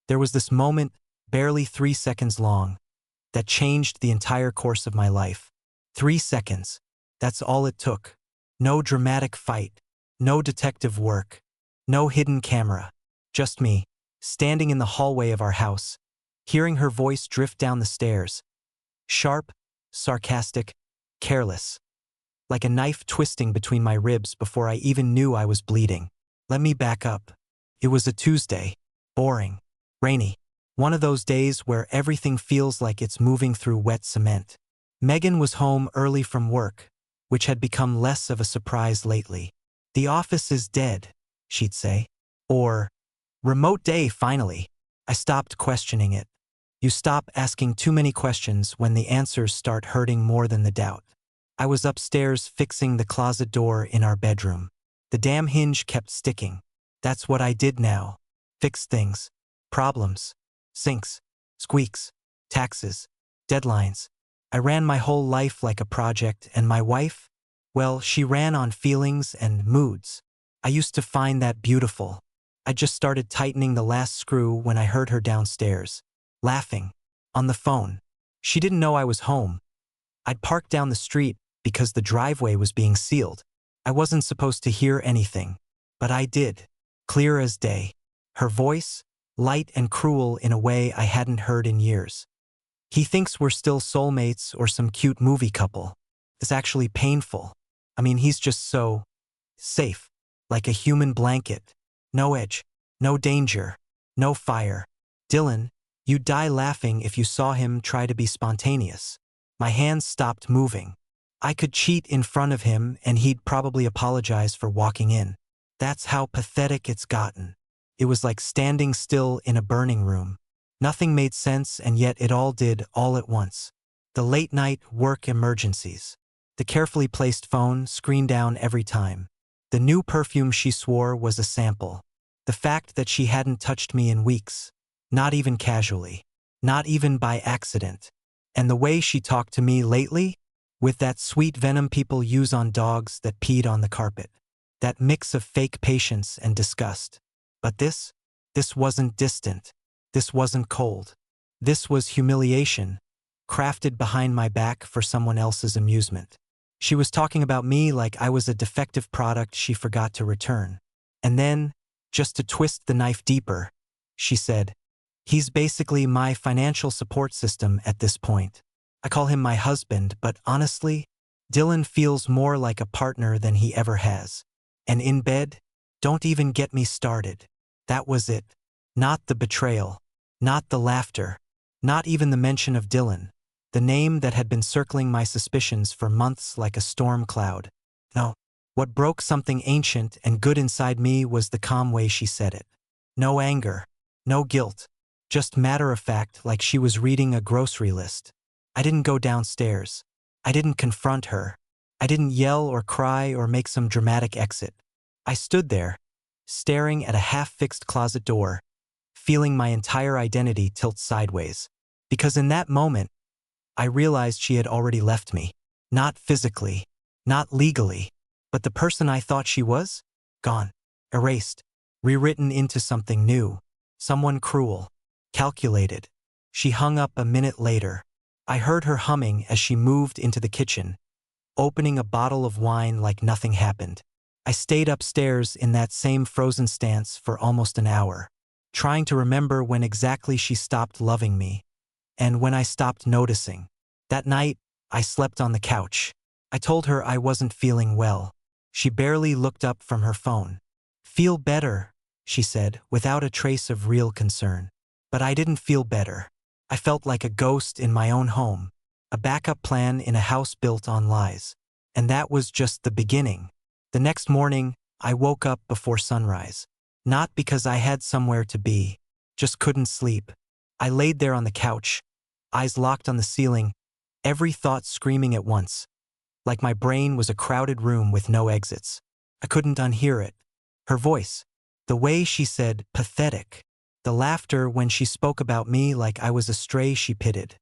There was this moment, barely 3 seconds long, that changed the entire course of my life. 3 seconds. That's all it took. No dramatic fight. No detective work. No hidden camera. Just me, standing in the hallway of our house, hearing her voice drift down the stairs. Sharp, sarcastic, careless. Like a knife twisting between my ribs before I even knew I was bleeding. Let me back up. It was a Tuesday. Boring. Rainy. One of those days where everything feels like it's moving through wet cement. Megan was home early from work, which had become less of a surprise lately. "The office is dead," she'd say. Or, "Remote day finally." I stopped questioning it. You stop asking too many questions when the answers start hurting more than the doubt. I was upstairs fixing the closet door in our bedroom. The damn hinge kept sticking. That's what I did now. Fix things. Problems. Sinks. Squeaks. Taxes. Deadlines. I ran my whole life like a project, and my wife? Well, she ran on feelings and moods. I used to find that beautiful. I just started tightening the last screw when I heard her downstairs, laughing, on the phone. She didn't know I was home. I'd parked down the street because the driveway was being sealed. I wasn't supposed to hear anything, but I did, clear as day. Her voice, light and cruel in a way I hadn't heard in years. "He thinks we're still soulmates or some cute movie couple. It's actually painful. I mean, he's just so safe, like a human blanket. No edge, no danger, no fire. Dylan, you'd die laughing if you saw him try to be spontaneous." My hands stopped moving. I could cheat in front of him and he'd probably apologize for walking in. That's how pathetic it's gotten. It was like standing still in a burning room. Nothing made sense, and yet it all did, all at once. The late-night work emergencies. The carefully placed phone, screen down every time. The new perfume she swore was a sample. The fact that she hadn't touched me in weeks. Not even casually. Not even by accident. And the way she talked to me lately? With that sweet venom people use on dogs that peed on the carpet. That mix of fake patience and disgust. But this wasn't distant. This wasn't cold. This was humiliation, crafted behind my back for someone else's amusement. She was talking about me like I was a defective product she forgot to return. And then, just to twist the knife deeper, she said, "He's basically my financial support system at this point. I call him my husband, but honestly, Dylan feels more like a partner than he ever has. And in bed, don't even get me started." That was it. Not the betrayal. Not the laughter. Not even the mention of Dylan. The name that had been circling my suspicions for months like a storm cloud. No. What broke something ancient and good inside me was the calm way she said it. No anger. No guilt. Just matter of fact, like she was reading a grocery list. I didn't go downstairs. I didn't confront her. I didn't yell or cry or make some dramatic exit. I stood there, staring at a half-fixed closet door, feeling my entire identity tilt sideways. Because in that moment, I realized she had already left me. Not physically, not legally, but the person I thought she was? Gone. Erased. Rewritten into something new. Someone cruel. Calculated. She hung up a minute later. I heard her humming as she moved into the kitchen, opening a bottle of wine like nothing happened. I stayed upstairs in that same frozen stance for almost an hour, trying to remember when exactly she stopped loving me, and when I stopped noticing. That night, I slept on the couch. I told her I wasn't feeling well. She barely looked up from her phone. "Feel better," she said, without a trace of real concern. But I didn't feel better. I felt like a ghost in my own home, a backup plan in a house built on lies. And that was just the beginning. The next morning, I woke up before sunrise. Not because I had somewhere to be, just couldn't sleep. I laid there on the couch, eyes locked on the ceiling, every thought screaming at once, like my brain was a crowded room with no exits. I couldn't unhear it. Her voice, the way she said pathetic, the laughter when she spoke about me like I was a stray she pitied.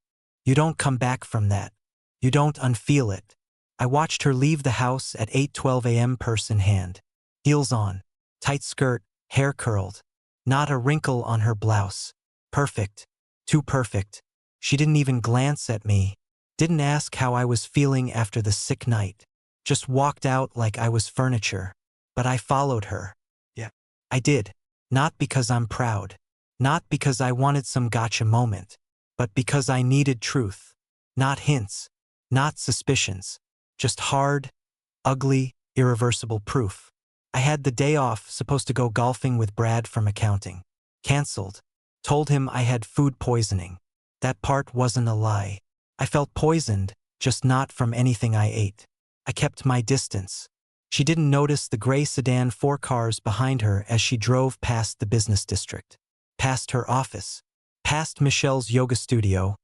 You don't come back from that. You don't unfeel it. I watched her leave the house at 8:12 a.m. purse in hand. Heels on, tight skirt, hair curled, not a wrinkle on her blouse. Perfect. Too perfect. She didn't even glance at me. Didn't ask how I was feeling after the sick night. Just walked out like I was furniture. But I followed her. Yeah. I did. Not because I'm proud. Not because I wanted some gotcha moment. But because I needed truth. Not hints. Not suspicions. Just hard, ugly, irreversible proof. I had the day off, supposed to go golfing with Brad from accounting. Cancelled. Told him I had food poisoning. That part wasn't a lie. I felt poisoned, just not from anything I ate. I kept my distance. She didn't notice the gray sedan 4 cars behind her as she drove past the business district. Past her office. Past Michelle's yoga studio,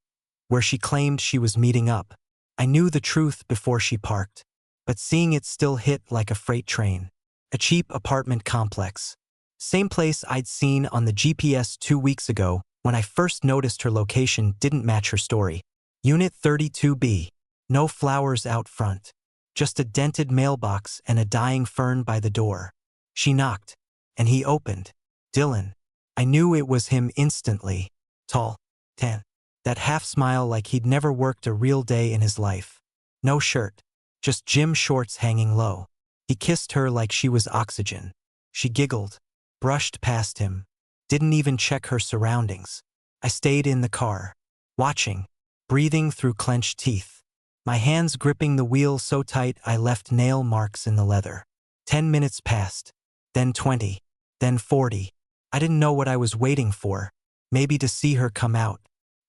where she claimed she was meeting up. I knew the truth before she parked. But seeing it still hit like a freight train. A cheap apartment complex. Same place I'd seen on the GPS 2 weeks ago when I first noticed her location didn't match her story. Unit 32B. No flowers out front. Just a dented mailbox and a dying fern by the door. She knocked, and he opened. Dylan. I knew it was him instantly. Tall. Tan. That half smile like he'd never worked a real day in his life. No shirt. Just gym shorts hanging low. He kissed her like she was oxygen. She giggled. Brushed past him. Didn't even check her surroundings. I stayed in the car. Watching. Breathing through clenched teeth. My hands gripping the wheel so tight I left nail marks in the leather. 10 minutes passed. Then 20. Then 40. I didn't know what I was waiting for. Maybe to see her come out.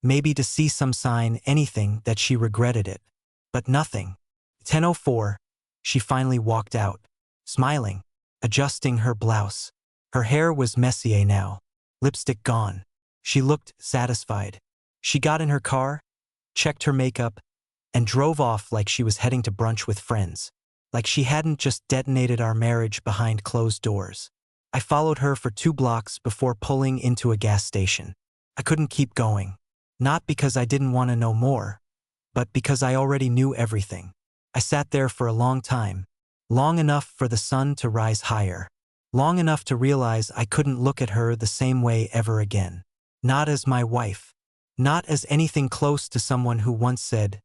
Maybe to see some sign, anything, that she regretted it. But nothing. 10:04. She finally walked out. Smiling. Adjusting her blouse. Her hair was messier now. Lipstick gone. She looked satisfied. She got in her car, checked her makeup, and drove off like she was heading to brunch with friends. Like she hadn't just detonated our marriage behind closed doors. I followed her for 2 blocks before pulling into a gas station. I couldn't keep going. Not because I didn't want to know more, but because I already knew everything. I sat there for a long time. Long enough for the sun to rise higher. Long enough to realize I couldn't look at her the same way ever again. Not as my wife. Not as anything close to someone who once said,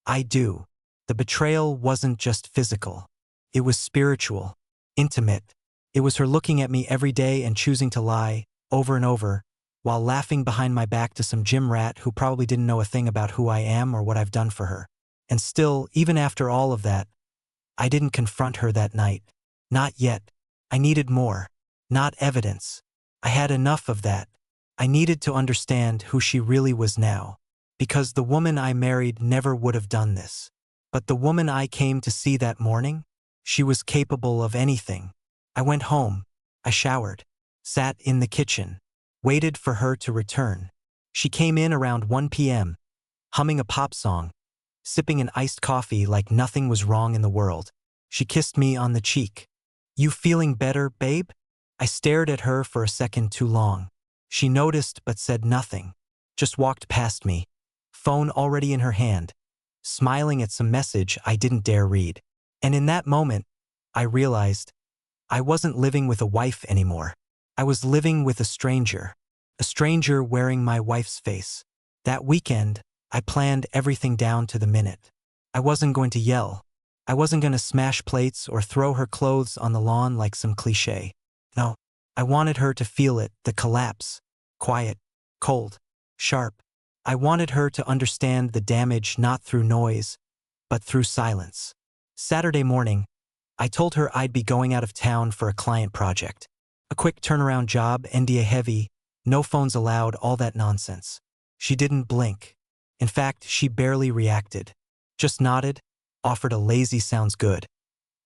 I do. The betrayal wasn't just physical. It was spiritual. Intimate. It was her looking at me every day and choosing to lie, over and over, while laughing behind my back to some gym rat who probably didn't know a thing about who I am or what I've done for her. And still, even after all of that, I didn't confront her that night. Not yet. I needed more. Not evidence. I had enough of that. I needed to understand who she really was now. Because the woman I married never would have done this. But the woman I came to see that morning, she was capable of anything. I went home. I showered. Sat in the kitchen. Waited for her to return. She came in around 1 p.m., humming a pop song, sipping an iced coffee like nothing was wrong in the world. She kissed me on the cheek. You feeling better, babe? I stared at her for a second too long. She noticed but said nothing. Just walked past me, phone already in her hand, smiling at some message I didn't dare read. And in that moment, I realized I wasn't living with a wife anymore. I was living with a stranger wearing my wife's face. That weekend, I planned everything down to the minute. I wasn't going to yell. I wasn't going to smash plates or throw her clothes on the lawn like some cliché. No, I wanted her to feel it, the collapse. Quiet, cold, sharp. I wanted her to understand the damage not through noise, but through silence. Saturday morning, I told her I'd be going out of town for a client project. A quick turnaround job, NDA heavy, no phones allowed, all that nonsense. She didn't blink. In fact, she barely reacted. Just nodded, offered a lazy sounds good,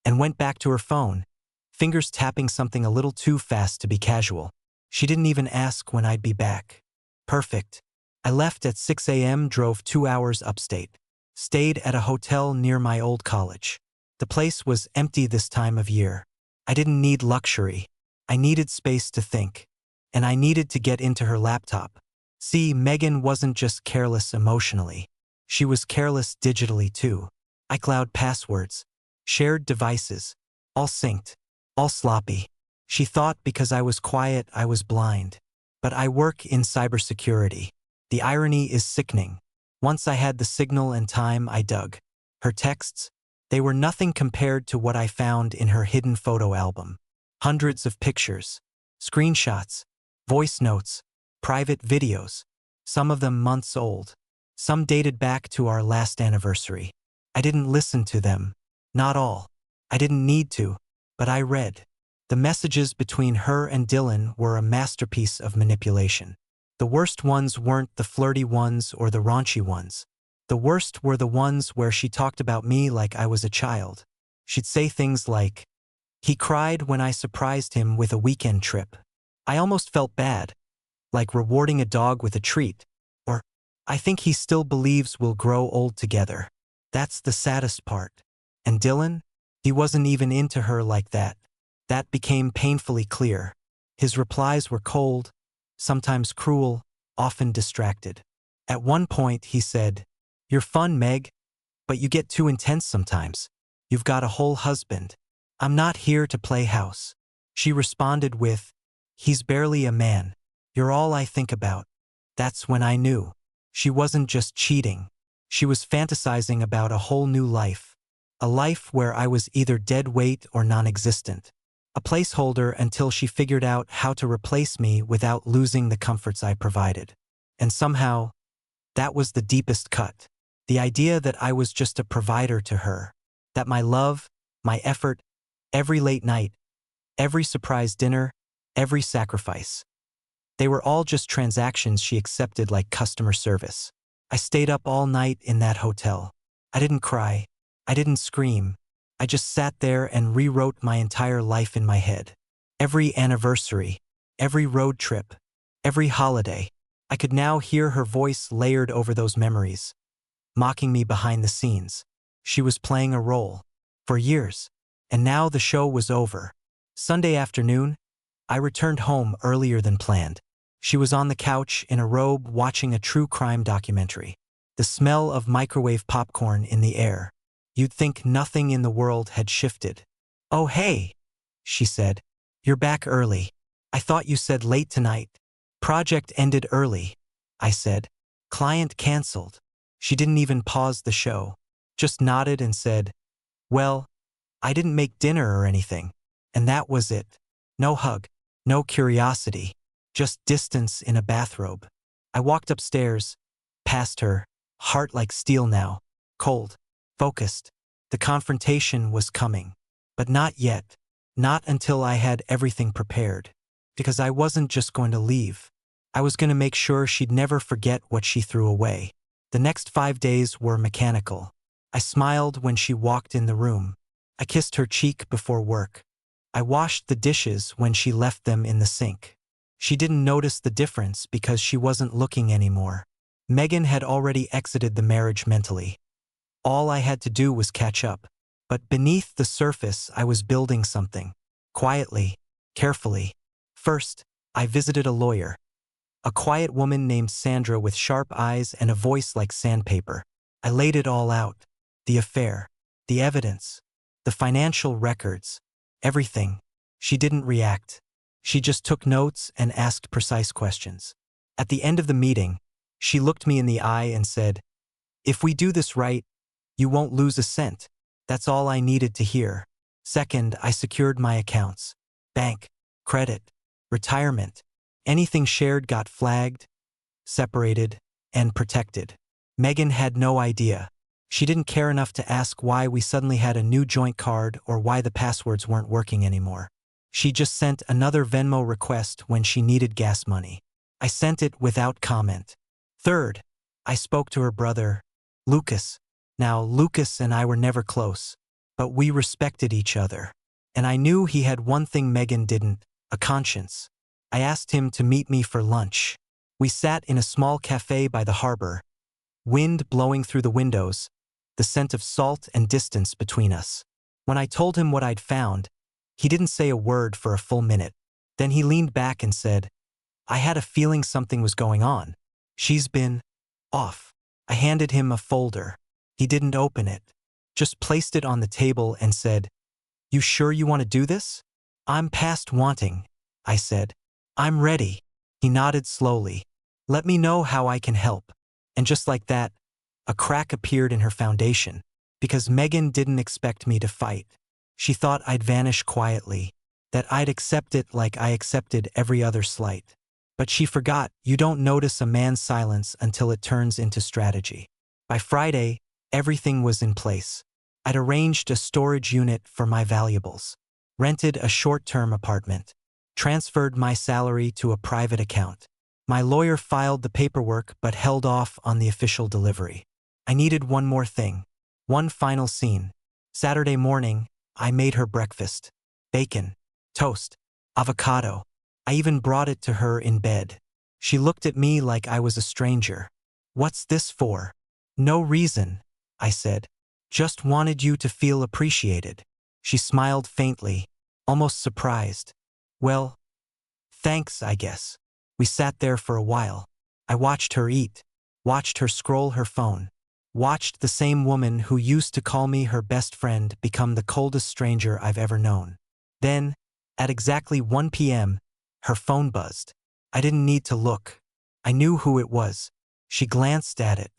and went back to her phone, fingers tapping something a little too fast to be casual. She didn't even ask when I'd be back. Perfect. I left at 6 a.m., drove 2 hours upstate. Stayed at a hotel near my old college. The place was empty this time of year. I didn't need luxury. I needed space to think. And I needed to get into her laptop. See, Megan wasn't just careless emotionally. She was careless digitally too. iCloud passwords, shared devices, all synced, all sloppy. She thought because I was quiet I was blind. But I work in cybersecurity. The irony is sickening. Once I had the signal and time, I dug. Her texts, they were nothing compared to what I found in her hidden photo album. Hundreds of pictures, screenshots, voice notes, private videos, some of them months old. Some dated back to our last anniversary. I didn't listen to them. Not all. I didn't need to, but I read. The messages between her and Dylan were a masterpiece of manipulation. The worst ones weren't the flirty ones or the raunchy ones. The worst were the ones where she talked about me like I was a child. She'd say things like, "He cried when I surprised him with a weekend trip. I almost felt bad, like rewarding a dog with a treat." Or, "I think he still believes we'll grow old together." That's the saddest part. And Dylan? He wasn't even into her like that. That became painfully clear. His replies were cold, sometimes cruel, often distracted. At one point, he said, "You're fun, Meg, but you get too intense sometimes. You've got a whole husband. I'm not here to play house." She responded with, "He's barely a man. You're all I think about." That's when I knew. She wasn't just cheating. She was fantasizing about a whole new life. A life where I was either dead weight or non-existent. A placeholder until she figured out how to replace me without losing the comforts I provided. And somehow, that was the deepest cut. The idea that I was just a provider to her. That my love, my effort, every late night, every surprise dinner, every sacrifice. They were all just transactions she accepted like customer service. I stayed up all night in that hotel. I didn't cry. I didn't scream. I just sat there and rewrote my entire life in my head. Every anniversary, every road trip, every holiday. I could now hear her voice layered over those memories, mocking me behind the scenes. She was playing a role. For years. And now the show was over. Sunday afternoon, I returned home earlier than planned. She was on the couch in a robe watching a true crime documentary. The smell of microwave popcorn in the air. You'd think nothing in the world had shifted. "Oh, hey," she said. "You're back early. I thought you said late tonight." "Project ended early," I said. "Client canceled." She didn't even pause the show. Just nodded and said, "Well, I didn't make dinner or anything." And that was it. No hug. No curiosity. Just distance in a bathrobe. I walked upstairs, past her, heart like steel now, cold, focused. The confrontation was coming. But not yet. Not until I had everything prepared. Because I wasn't just going to leave. I was going to make sure she'd never forget what she threw away. The next 5 days were mechanical. I smiled when she walked in the room. I kissed her cheek before work. I washed the dishes when she left them in the sink. She didn't notice the difference because she wasn't looking anymore. Megan had already exited the marriage mentally. All I had to do was catch up. But beneath the surface, I was building something. Quietly, carefully. First, I visited a lawyer. A quiet woman named Sandra with sharp eyes and a voice like sandpaper. I laid it all out. The affair. The evidence. The financial records. Everything. She didn't react. She just took notes and asked precise questions. At the end of the meeting, she looked me in the eye and said, "If we do this right, you won't lose a cent." That's all I needed to hear. Second, I secured my accounts. Bank, credit, retirement. Anything shared got flagged, separated, and protected. Megan had no idea. She didn't care enough to ask why we suddenly had a new joint card or why the passwords weren't working anymore. She just sent another Venmo request when she needed gas money. I sent it without comment. Third, I spoke to her brother, Lucas. Now, Lucas and I were never close, but we respected each other. And I knew he had one thing Megan didn't, a conscience. I asked him to meet me for lunch. We sat in a small cafe by the harbor, wind blowing through the windows, the scent of salt and distance between us. When I told him what I'd found, he didn't say a word for a full minute. Then he leaned back and said, "I had a feeling something was going on. She's been off." I handed him a folder. He didn't open it, just placed it on the table and said, "You sure you want to do this?" "I'm past wanting," I said. "I'm ready." He nodded slowly. Let me know how I can help. And just like that, a crack appeared in her foundation, because Megan didn't expect me to fight. She thought I'd vanish quietly, that I'd accept it like I accepted every other slight. But she forgot you don't notice a man's silence until it turns into strategy. By Friday, everything was in place. I'd arranged a storage unit for my valuables, rented a short-term apartment, transferred my salary to a private account. My lawyer filed the paperwork but held off on the official delivery. I needed one more thing, one final scene. Saturday morning, I made her breakfast. Bacon, toast, avocado. I even brought it to her in bed. She looked at me like I was a stranger. What's this for? No reason, I said. Just wanted you to feel appreciated. She smiled faintly, almost surprised. Well, thanks, I guess. We sat there for a while. I watched her eat, watched her scroll her phone, watched the same woman who used to call me her best friend become the coldest stranger I've ever known. Then, at exactly 1 p.m., her phone buzzed. I didn't need to look. I knew who it was. She glanced at it,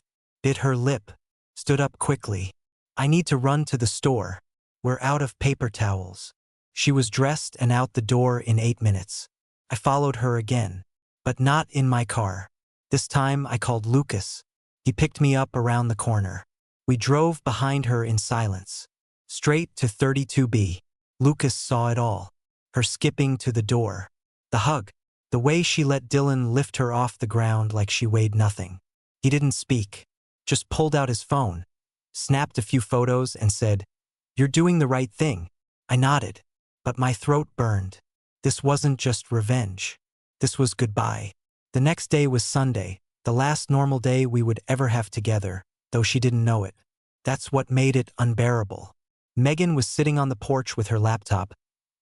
bit her lip, stood up quickly. I need to run to the store. We're out of paper towels. She was dressed and out the door in 8 minutes. I followed her again, but not in my car. This time I called Lucas. He picked me up around the corner. We drove behind her in silence, straight to 32B. Lucas saw it all. Her skipping to the door. The hug. The way she let Dylan lift her off the ground like she weighed nothing. He didn't speak, just pulled out his phone, snapped a few photos and said, "You're doing the right thing." I nodded, but my throat burned. This wasn't just revenge. This was goodbye. The next day was Sunday, the last normal day we would ever have together, though she didn't know it. That's what made it unbearable. Megan was sitting on the porch with her laptop,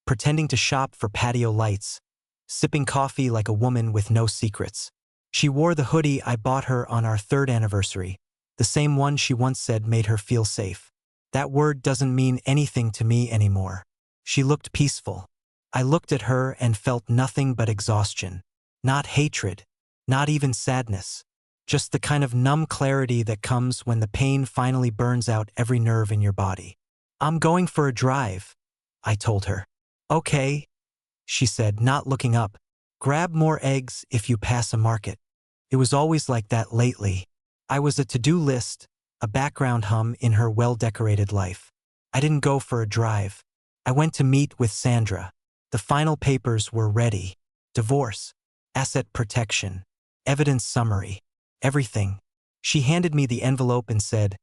pretending to shop for patio lights, sipping coffee like a woman with no secrets. She wore the hoodie I bought her on our 3rd anniversary, the same one she once said made her feel safe. That word doesn't mean anything to me anymore. She looked peaceful. I looked at her and felt nothing but exhaustion. Not hatred, not even sadness. Just the kind of numb clarity that comes when the pain finally burns out every nerve in your body. I'm going for a drive, I told her. Okay, she said, not looking up. Grab more eggs if you pass a market. It was always like that lately. I was a to-do list, a background hum in her well-decorated life. I didn't go for a drive. I went to meet with Sandra. The final papers were ready. Divorce, asset protection, evidence summary, everything. She handed me the envelope and said,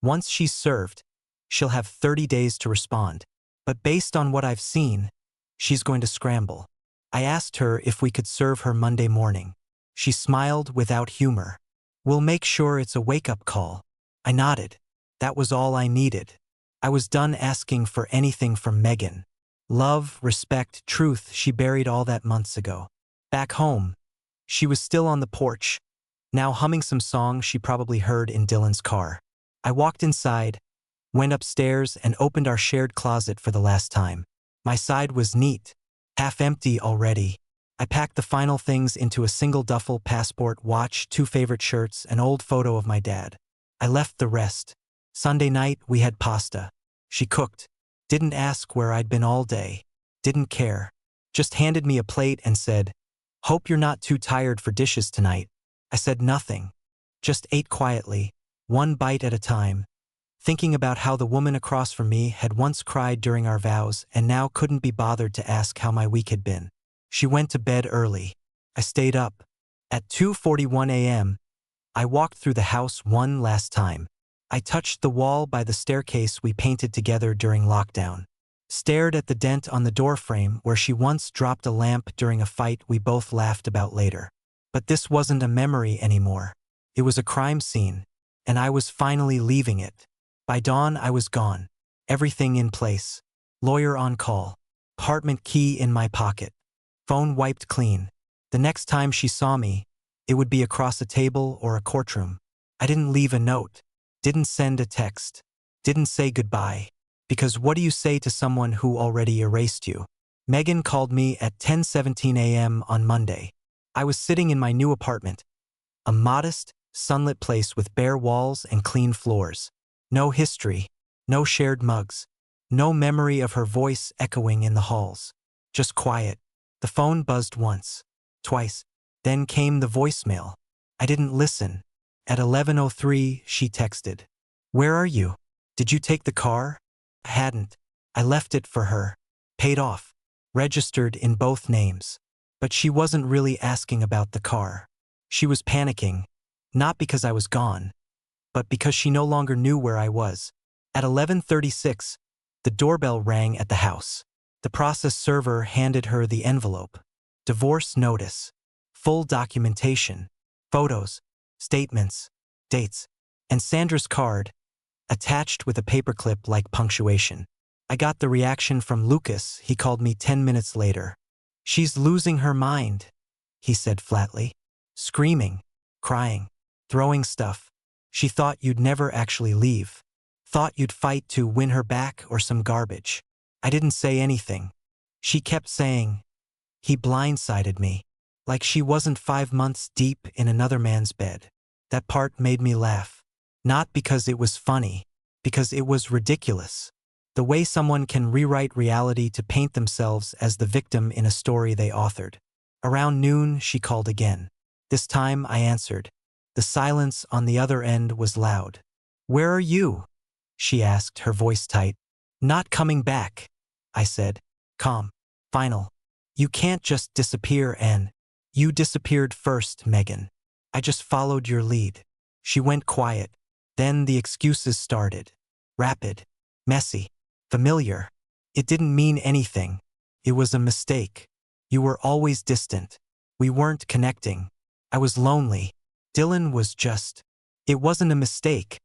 once she's served, she'll have 30 days to respond. But based on what I've seen, she's going to scramble. I asked her if we could serve her Monday morning. She smiled without humor. We'll make sure it's a wake-up call. I nodded. That was all I needed. I was done asking for anything from Megan. Love, respect, truth, she buried all that months ago. Back home, she was still on the porch, now humming some song she probably heard in Dylan's car. I walked inside, went upstairs and opened our shared closet for the last time. My side was neat, half empty already. I packed the final things into a single duffel: passport, watch, 2 favorite shirts, an old photo of my dad. I left the rest. Sunday night, we had pasta. She cooked. Didn't ask where I'd been all day. Didn't care. Just handed me a plate and said, "Hope you're not too tired for dishes tonight." I said nothing. Just ate quietly, one bite at a time, thinking about how the woman across from me had once cried during our vows and now couldn't be bothered to ask how my week had been. She went to bed early. I stayed up. At 2:41 a.m., I walked through the house one last time. I touched the wall by the staircase we painted together during lockdown. Stared at the dent on the doorframe where she once dropped a lamp during a fight we both laughed about later. But this wasn't a memory anymore. It was a crime scene, and I was finally leaving it. By dawn, I was gone. Everything in place. Lawyer on call. Apartment key in my pocket. Phone wiped clean. The next time she saw me, it would be across a table or a courtroom. I didn't leave a note. Didn't send a text. Didn't say goodbye. Because what do you say to someone who already erased you? Megan called me at 10:17 a.m. on Monday. I was sitting in my new apartment, a modest, sunlit place with bare walls and clean floors. No history, no shared mugs, no memory of her voice echoing in the halls. Just quiet. The phone buzzed once, twice. Then came the voicemail. I didn't listen. At 11:03, she texted. "Where are you? Did you take the car?" I hadn't. I left it for her. Paid off. Registered in both names. But she wasn't really asking about the car. She was panicking, not because I was gone, but because she no longer knew where I was. At 11:36, the doorbell rang at the house. The process server handed her the envelope. Divorce notice. Full documentation. Photos, statements, dates, and Sandra's card, attached with a paperclip like punctuation. I got the reaction from Lucas. He called me 10 minutes later. "She's losing her mind," he said flatly. "Screaming, crying, throwing stuff. She thought you'd never actually leave. Thought you'd fight to win her back or some garbage." I didn't say anything. She kept saying, "He blindsided me." Like she wasn't 5 months deep in another man's bed. That part made me laugh. Not because it was funny, because it was ridiculous. The way someone can rewrite reality to paint themselves as the victim in a story they authored. Around noon, she called again. This time, I answered. The silence on the other end was loud. "Where are you?" she asked, her voice tight. "Not coming back," I said. Calm. Final. "You can't just disappear, and you disappeared first, Megan. I just followed your lead." She went quiet. Then the excuses started. Rapid. Messy. Familiar. It didn't mean anything. It was a mistake. You were always distant. We weren't connecting. I was lonely. Dylan was just. It wasn't a mistake.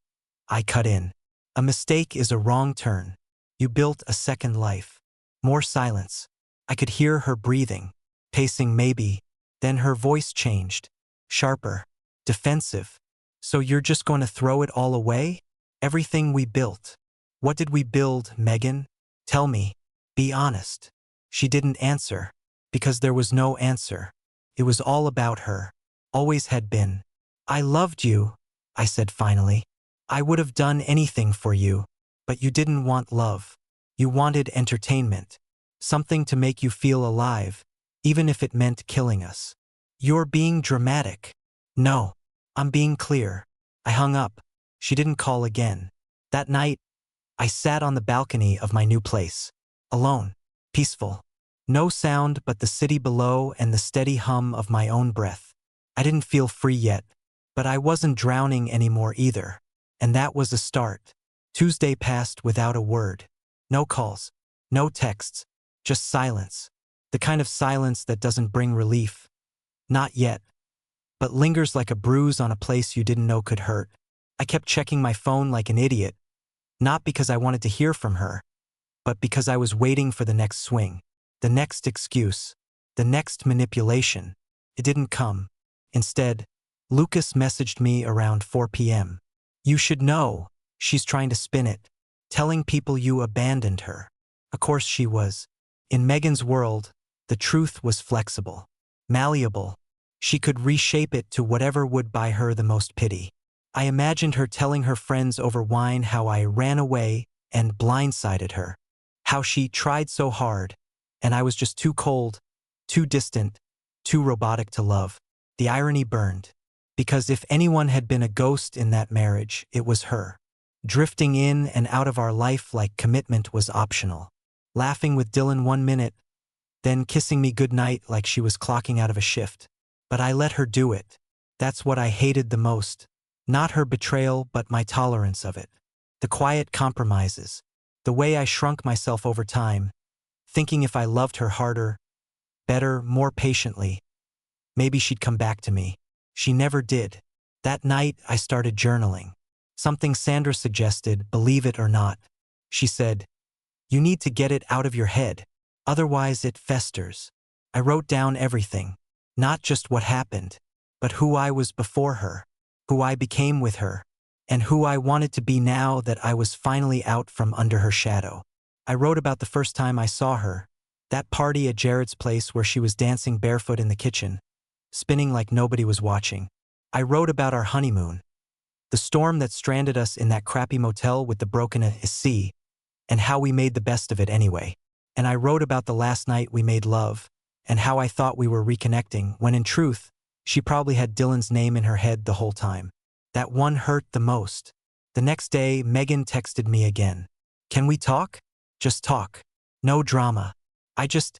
I cut in. A mistake is a wrong turn. You built a second life. More silence. I could hear her breathing. Pacing maybe. Then her voice changed. Sharper. Defensive. "So you're just going to throw it all away? Everything we built? What did we build, Megan? Tell me. Be honest." She didn't answer. Because there was no answer. It was all about her. Always had been. "I loved you," I said finally. "I would have done anything for you. But you didn't want love. You wanted entertainment. Something to make you feel alive, even if it meant killing us." "You're being dramatic." "No. I'm being clear." I hung up. She didn't call again. That night, I sat on the balcony of my new place. Alone. Peaceful. No sound but the city below and the steady hum of my own breath. I didn't feel free yet, but I wasn't drowning anymore either. And that was a start. Tuesday passed without a word. No calls. No texts. Just silence. The kind of silence that doesn't bring relief. Not yet. But lingers like a bruise on a place you didn't know could hurt. I kept checking my phone like an idiot. Not because I wanted to hear from her, but because I was waiting for the next swing. The next excuse. The next manipulation. It didn't come. Instead, Lucas messaged me around 4 p.m. "You should know," she's trying to spin it. "Telling people you abandoned her." Of course she was. In Megan's world, the truth was flexible. Malleable. She could reshape it to whatever would buy her the most pity. I imagined her telling her friends over wine how I ran away and blindsided her. How she tried so hard, and I was just too cold, too distant, too robotic to love. The irony burned. Because if anyone had been a ghost in that marriage, it was her. Drifting in and out of our life like commitment was optional. Laughing with Dylan 1 minute, then kissing me goodnight like she was clocking out of a shift. But I let her do it. That's what I hated the most. Not her betrayal, but my tolerance of it. The quiet compromises. The way I shrunk myself over time, thinking if I loved her harder, better, more patiently, maybe she'd come back to me. She never did. That night, I started journaling. Something Sandra suggested, believe it or not. She said, "You need to get it out of your head. Otherwise it festers." I wrote down everything. Not just what happened, but who I was before her, who I became with her, and who I wanted to be now that I was finally out from under her shadow. I wrote about the first time I saw her, that party at Jared's place where she was dancing barefoot in the kitchen, spinning like nobody was watching. I wrote about our honeymoon, the storm that stranded us in that crappy motel with the broken AC, and how we made the best of it anyway. And I wrote about the last night we made love, and how I thought we were reconnecting, when in truth, she probably had Dylan's name in her head the whole time. That one hurt the most. The next day, Megan texted me again. Can we talk? Just talk. No drama. I just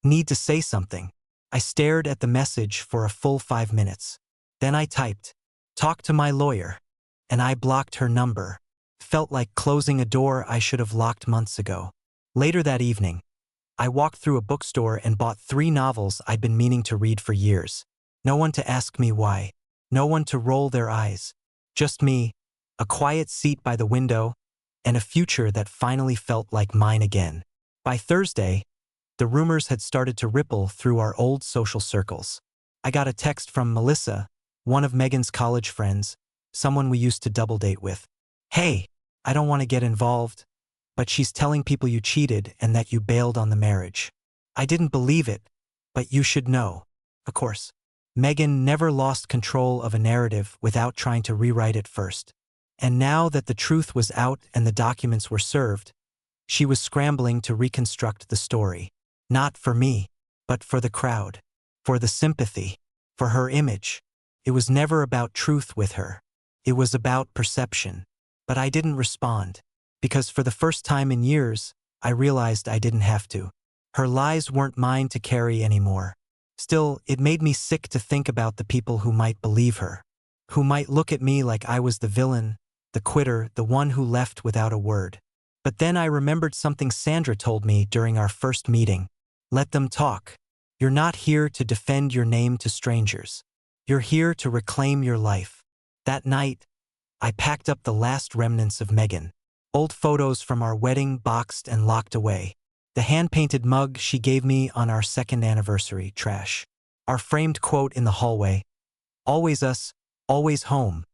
need to say something. I stared at the message for a full 5 minutes. Then I typed, talk to my lawyer. And I blocked her number. Felt like closing a door I should have locked months ago. Later that evening, I walked through a bookstore and bought 3 novels I'd been meaning to read for years. No one to ask me why. No one to roll their eyes. Just me, a quiet seat by the window, and a future that finally felt like mine again. By Thursday, the rumors had started to ripple through our old social circles. I got a text from Melissa, one of Megan's college friends, someone we used to double date with. Hey, I don't want to get involved, but she's telling people you cheated and that you bailed on the marriage. I didn't believe it, but you should know. Of course, Megan never lost control of a narrative without trying to rewrite it first. And now that the truth was out and the documents were served, she was scrambling to reconstruct the story. Not for me, but for the crowd, for the sympathy, for her image. It was never about truth with her. It was about perception. But I didn't respond, because for the first time in years, I realized I didn't have to. Her lies weren't mine to carry anymore. Still, it made me sick to think about the people who might believe her, who might look at me like I was the villain, the quitter, the one who left without a word. But then I remembered something Sandra told me during our first meeting. Let them talk. You're not here to defend your name to strangers. You're here to reclaim your life. That night, I packed up the last remnants of Megan. Old photos from our wedding boxed and locked away. The hand-painted mug she gave me on our 2nd anniversary, trash. Our framed quote in the hallway, always us, always home,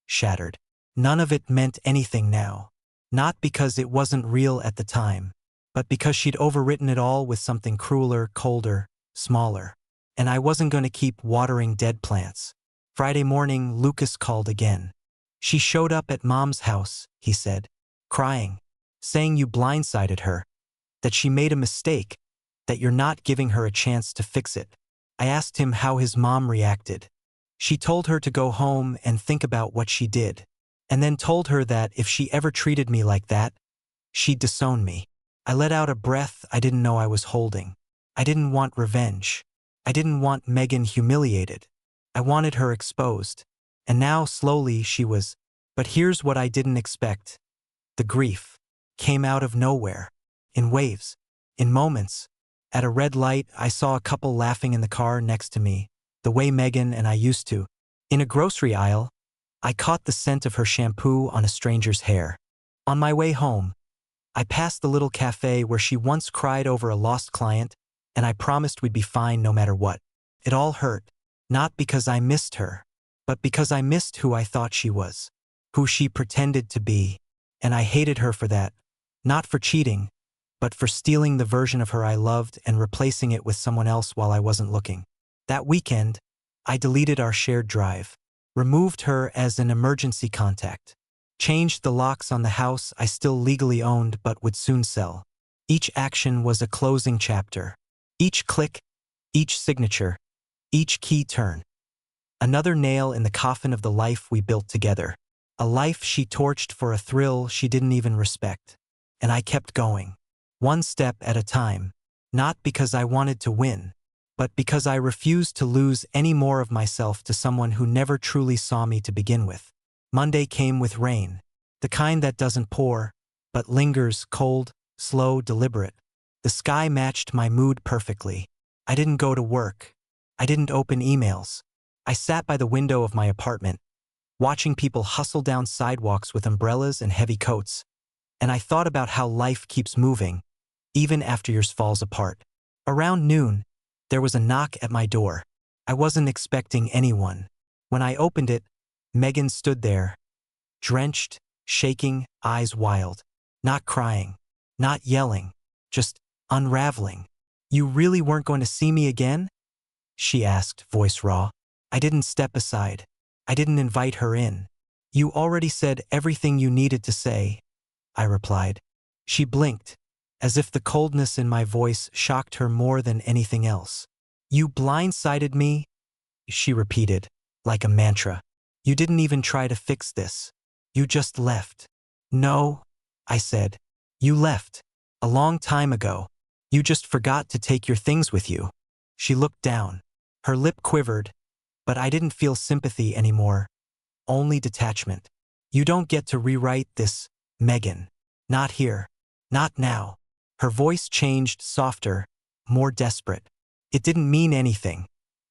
shattered. None of it meant anything now. Not because it wasn't real at the time, but because she'd overwritten it all with something crueler, colder, smaller. And I wasn't going to keep watering dead plants. Friday morning, Lucas called again. She showed up at Mom's house, he said, crying, saying you blindsided her, that she made a mistake, that you're not giving her a chance to fix it. I asked him how his mom reacted. She told her to go home and think about what she did, and then told her that if she ever treated me like that, she'd disown me. I let out a breath I didn't know I was holding. I didn't want revenge. I didn't want Megan humiliated. I wanted her exposed. And now, slowly, she was. But here's what I didn't expect. The grief came out of nowhere. In waves. In moments. At a red light, I saw a couple laughing in the car next to me, the way Megan and I used to. In a grocery aisle, I caught the scent of her shampoo on a stranger's hair. On my way home, I passed the little cafe where she once cried over a lost client, and I promised we'd be fine no matter what. It all hurt, not because I missed her, but because I missed who I thought she was, who she pretended to be, and I hated her for that, not for cheating, but for stealing the version of her I loved and replacing it with someone else while I wasn't looking. That weekend, I deleted our shared drive, removed her as an emergency contact, changed the locks on the house I still legally owned but would soon sell. Each action was a closing chapter. Each click, each signature, each key turn. Another nail in the coffin of the life we built together. A life she torched for a thrill she didn't even respect. And I kept going. One step at a time, not because I wanted to win, but because I refused to lose any more of myself to someone who never truly saw me to begin with. Monday came with rain, the kind that doesn't pour, but lingers, cold, slow, deliberate. The sky matched my mood perfectly. I didn't go to work. I didn't open emails. I sat by the window of my apartment, watching people hustle down sidewalks with umbrellas and heavy coats, and I thought about how life keeps moving, even after yours falls apart. Around noon, there was a knock at my door. I wasn't expecting anyone. When I opened it, Megan stood there, drenched, shaking, eyes wild. Not crying, not yelling, just unraveling. You really weren't going to see me again? she asked, voice raw. I didn't step aside. I didn't invite her in. You already said everything you needed to say, I replied. She blinked, as if the coldness in my voice shocked her more than anything else. You blindsided me, she repeated, like a mantra. You didn't even try to fix this. You just left. No, I said. You left. A long time ago. You just forgot to take your things with you. She looked down. Her lip quivered, but I didn't feel sympathy anymore. Only detachment. You don't get to rewrite this, Megan. Not here. Not now. Her voice changed, softer, more desperate. It didn't mean anything.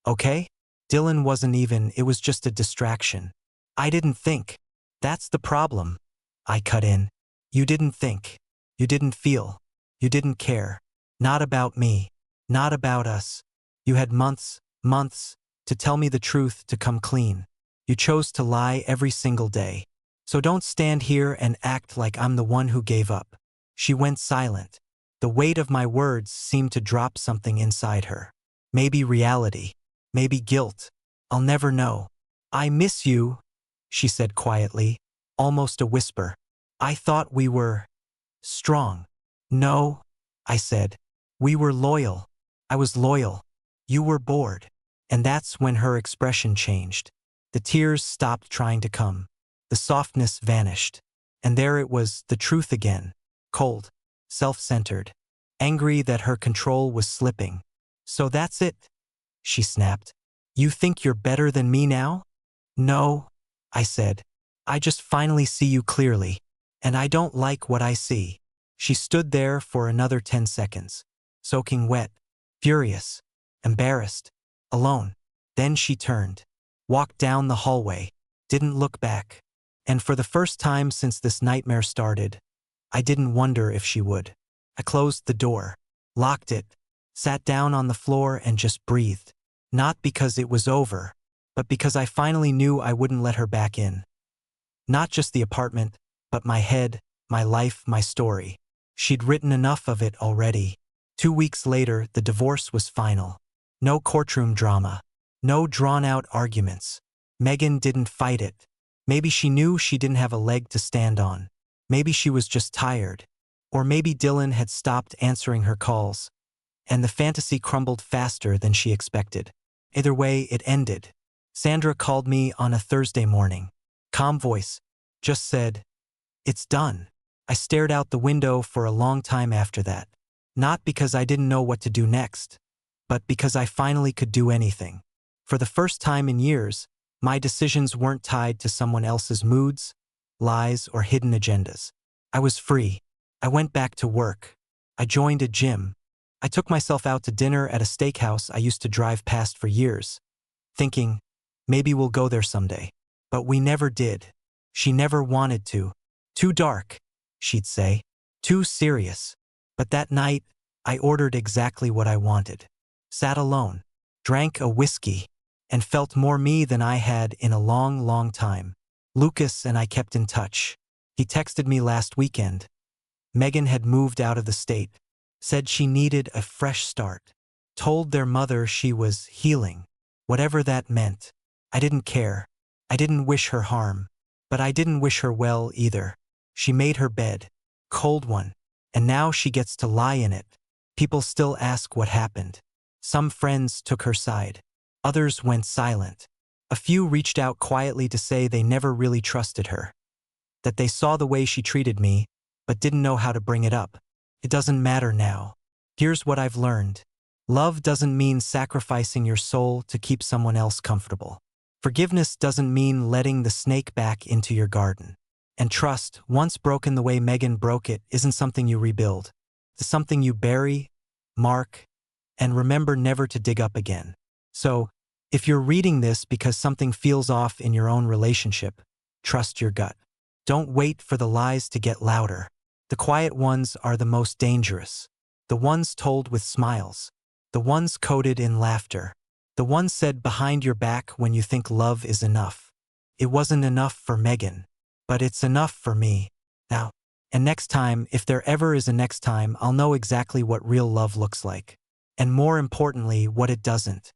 Okay? Dylan wasn't even, it was just a distraction. I didn't think. That's the problem. I cut in. You didn't think. You didn't feel. You didn't care. Not about me. Not about us. You had months, to tell me the truth, to come clean. You chose to lie every single day. So don't stand here and act like I'm the one who gave up. She went silent. The weight of my words seemed to drop something inside her. Maybe reality. Maybe guilt. I'll never know. I miss you, she said quietly, almost a whisper. I thought we were strong. No, I said. We were loyal. I was loyal. You were bored. And that's when her expression changed. The tears stopped trying to come. The softness vanished. And there it was, the truth again. Cold. Self-centered. Angry that her control was slipping. So that's it, she snapped. You think you're better than me now? No, I said. I just finally see you clearly. And I don't like what I see. She stood there for another 10 seconds. Soaking wet. Furious. Embarrassed. Alone. Then she turned. Walked down the hallway. Didn't look back. And for the first time since this nightmare started, I didn't wonder if she would. I closed the door. Locked it. Sat down on the floor and just breathed. Not because it was over, but because I finally knew I wouldn't let her back in. Not just the apartment, but my head, my life, my story. She'd written enough of it already. 2 weeks later, the divorce was final. No courtroom drama. No drawn-out arguments. Megan didn't fight it. Maybe she knew she didn't have a leg to stand on. Maybe she was just tired. Or maybe Dylan had stopped answering her calls. And the fantasy crumbled faster than she expected. Either way, it ended. Sandra called me on a Thursday morning. Calm voice. Just said, "It's done." I stared out the window for a long time after that. Not because I didn't know what to do next, but because I finally could do anything. For the first time in years, my decisions weren't tied to someone else's moods, lies, or hidden agendas. I was free. I went back to work. I joined a gym. I took myself out to dinner at a steakhouse I used to drive past for years, thinking, maybe we'll go there someday. But we never did. She never wanted to. Too dark, she'd say. Too serious. But that night, I ordered exactly what I wanted. Sat alone, drank a whiskey, and felt more me than I had in a long, long time. Lucas and I kept in touch. He texted me last weekend. Megan had moved out of the state, said she needed a fresh start, told their mother she was healing, whatever that meant. I didn't care. I didn't wish her harm, but I didn't wish her well either. She made her bed, cold one, and now she gets to lie in it. People still ask what happened. Some friends took her side. Others went silent. A few reached out quietly to say they never really trusted her, that they saw the way she treated me, but didn't know how to bring it up. It doesn't matter now. Here's what I've learned. Love doesn't mean sacrificing your soul to keep someone else comfortable. Forgiveness doesn't mean letting the snake back into your garden. And trust, once broken the way Megan broke it, isn't something you rebuild. It's something you bury, mark, and remember never to dig up again. So, if you're reading this because something feels off in your own relationship, trust your gut. Don't wait for the lies to get louder. The quiet ones are the most dangerous. The ones told with smiles. The ones coded in laughter. The ones said behind your back when you think love is enough. It wasn't enough for Megan, but it's enough for me. Now, and next time, if there ever is a next time, I'll know exactly what real love looks like. And more importantly, what it doesn't.